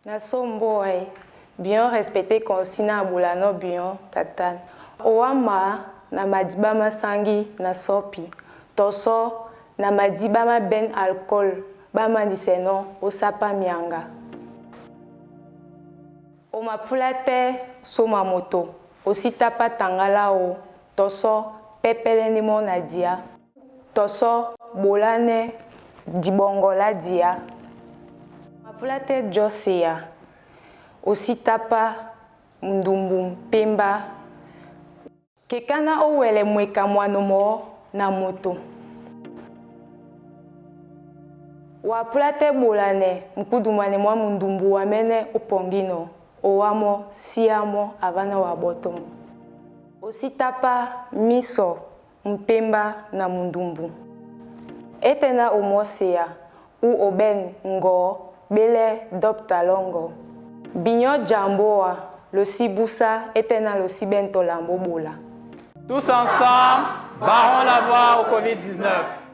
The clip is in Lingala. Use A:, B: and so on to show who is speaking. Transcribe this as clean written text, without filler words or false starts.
A: Nasomboy, bien respecté consina bulano bien tatan. Oama na madibama sangi na sopi. Toso na madibama ben alcool. Bama diseno osapa mianga. Omapulate soma moto. Ositapa tangalao. Toso pepeleni mona dia. Toso bolane dibongola dia. Omapulate joseya. Ositapa mdumbu pemba. Kekana owele mweka mwanomo na moto. Wapulate bolane mkudumane mwa mndumbu wamene upongino. Owamo siamo avana wabotomo. Ositapa miso mpemba na mndumbu. Etena omoseya u oben ngo bele dopta longo. Binyo jamboa lo sibusa etena lo sibento lambo bola.
B: Tous ensemble, barrons la voix au Covid-19.